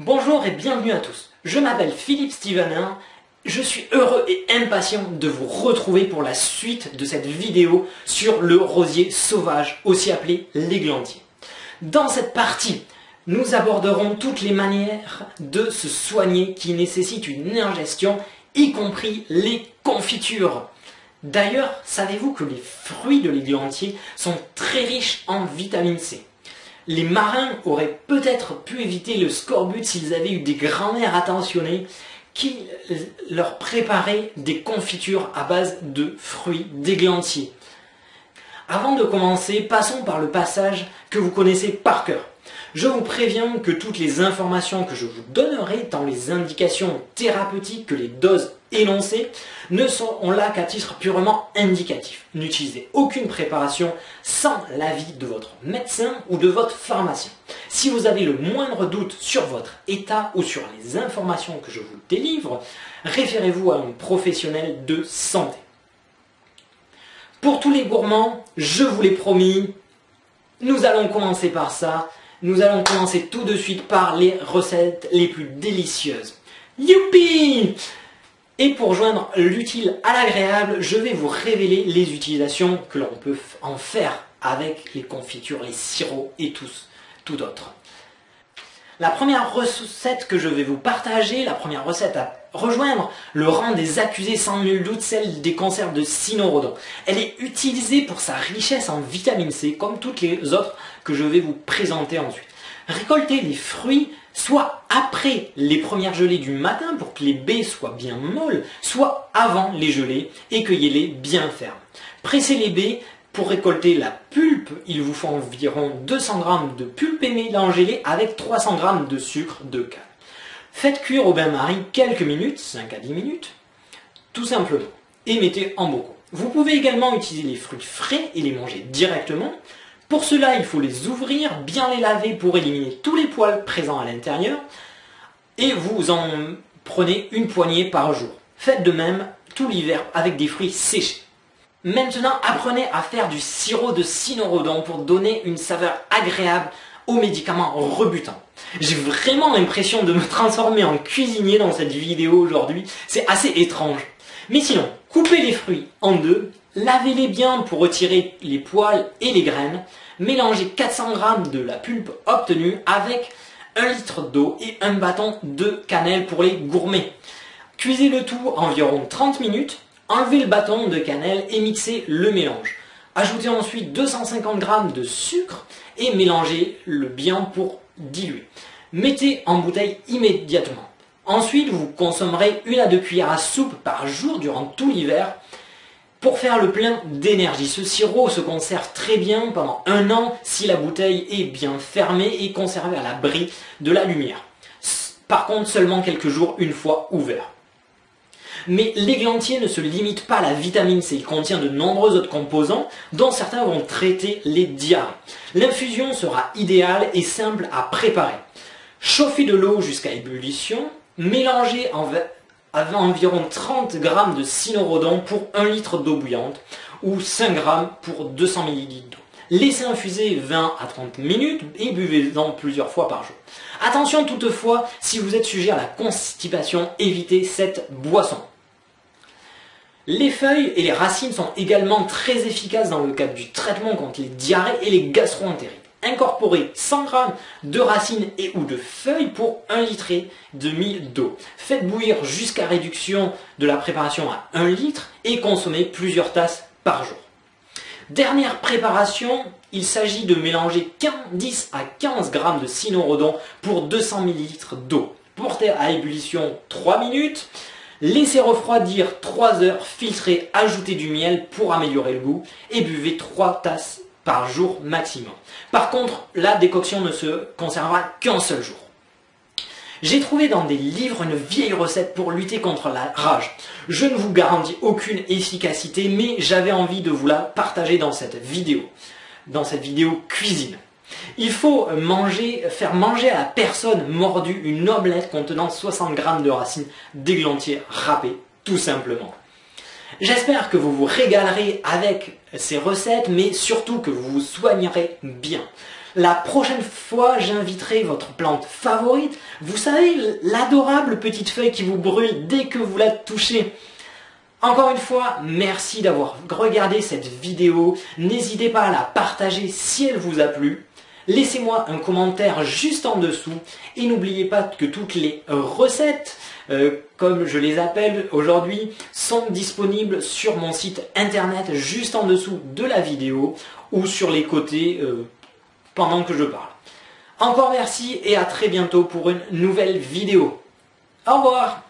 Bonjour et bienvenue à tous. Je m'appelle Philippe Stevenin. Je suis heureux et impatient de vous retrouver pour la suite de cette vidéo sur le rosier sauvage, aussi appelé l'églantier. Dans cette partie, nous aborderons toutes les manières de se soigner qui nécessitent une ingestion, y compris les confitures. D'ailleurs, savez-vous que les fruits de l'églantier sont très riches en vitamine C? Les marins auraient peut-être pu éviter le scorbut s'ils avaient eu des grands-mères attentionnées qui leur préparaient des confitures à base de fruits d'églantier. Avant de commencer, passons par le passage que vous connaissez par cœur. Je vous préviens que toutes les informations que je vous donnerai, tant les indications thérapeutiques que les doses énoncées, ne seront là qu'à titre purement indicatif. N'utilisez aucune préparation sans l'avis de votre médecin ou de votre pharmacien. Si vous avez le moindre doute sur votre état ou sur les informations que je vous délivre, référez-vous à un professionnel de santé. Pour tous les gourmands, je vous l'ai promis, nous allons commencer par ça. Nous allons commencer tout de suite par les recettes les plus délicieuses. Youpi! Et pour joindre l'utile à l'agréable, je vais vous révéler les utilisations que l'on peut en faire avec les confitures, les sirops et tout d'autre. La première recette que je vais vous partager, la première recette à rejoindre le rang des accusés sans nul doute, celle des conserves de cynorhodon. Elle est utilisée pour sa richesse en vitamine C, comme toutes les autres que je vais vous présenter ensuite. Récoltez les fruits soit après les premières gelées du matin pour que les baies soient bien molles, soit avant les gelées et cueillez-les bien fermes. Pressez les baies. Pour récolter la pulpe, il vous faut environ 200 g de pulpe et mélangez-les avec 300 g de sucre de canne. Faites cuire au bain-marie quelques minutes, 5 à 10 minutes, tout simplement, et mettez en bocaux. Vous pouvez également utiliser les fruits frais et les manger directement. Pour cela, il faut les ouvrir, bien les laver pour éliminer tous les poils présents à l'intérieur, et vous en prenez une poignée par jour. Faites de même tout l'hiver avec des fruits séchés. Maintenant, apprenez à faire du sirop de cynorhodon pour donner une saveur agréable aux médicaments rebutants. J'ai vraiment l'impression de me transformer en cuisinier dans cette vidéo aujourd'hui, c'est assez étrange. Mais sinon, coupez les fruits en deux, lavez-les bien pour retirer les poils et les graines, mélangez 400 g de la pulpe obtenue avec 1 litre d'eau et un bâton de cannelle pour les gourmets. Cuisez le tout environ 30 minutes. Enlevez le bâton de cannelle et mixez le mélange. Ajoutez ensuite 250 g de sucre et mélangez-le bien pour diluer. Mettez en bouteille immédiatement. Ensuite, vous consommerez 1 à 2 cuillères à soupe par jour durant tout l'hiver pour faire le plein d'énergie. Ce sirop se conserve très bien pendant 1 an si la bouteille est bien fermée et conservée à l'abri de la lumière. Par contre, seulement quelques jours une fois ouvert. Mais l'églantier ne se limite pas à la vitamine C, il contient de nombreux autres composants dont certains vont traiter les diarrhées. L'infusion sera idéale et simple à préparer. Chauffez de l'eau jusqu'à ébullition, mélangez environ 30 g de cynorhodon pour 1 litre d'eau bouillante ou 5 g pour 200 ml d'eau. Laissez infuser 20 à 30 minutes et buvez-en plusieurs fois par jour. Attention toutefois, si vous êtes sujet à la constipation, évitez cette boisson. Les feuilles et les racines sont également très efficaces dans le cadre du traitement contre les diarrhées et les gastro-entérites. Incorporez 100 g de racines et ou de feuilles pour 1,5 litre d'eau. Faites bouillir jusqu'à réduction de la préparation à 1 litre et consommez plusieurs tasses par jour. Dernière préparation, il s'agit de mélanger 10 à 15 g de cynorhodon pour 200 ml d'eau. Portez à ébullition 3 minutes, laissez refroidir 3 heures, filtrez, ajoutez du miel pour améliorer le goût et buvez 3 tasses par jour maximum. Par contre, la décoction ne se conservera qu'un seul jour. J'ai trouvé dans des livres une vieille recette pour lutter contre la rage. Je ne vous garantis aucune efficacité, mais j'avais envie de vous la partager dans cette vidéo cuisine. Il faut faire manger à la personne mordue une omelette contenant 60 g de racines d'églantier râpées, tout simplement. J'espère que vous vous régalerez avec ces recettes, mais surtout que vous vous soignerez bien. La prochaine fois, j'inviterai votre plante favorite. Vous savez, l'adorable petite feuille qui vous brûle dès que vous la touchez. Encore une fois, merci d'avoir regardé cette vidéo. N'hésitez pas à la partager si elle vous a plu. Laissez-moi un commentaire juste en dessous. Et n'oubliez pas que toutes les recettes, comme je les appelle aujourd'hui, sont disponibles sur mon site internet juste en dessous de la vidéo ou sur les côtés pendant que je parle. Encore merci et à très bientôt pour une nouvelle vidéo. Au revoir!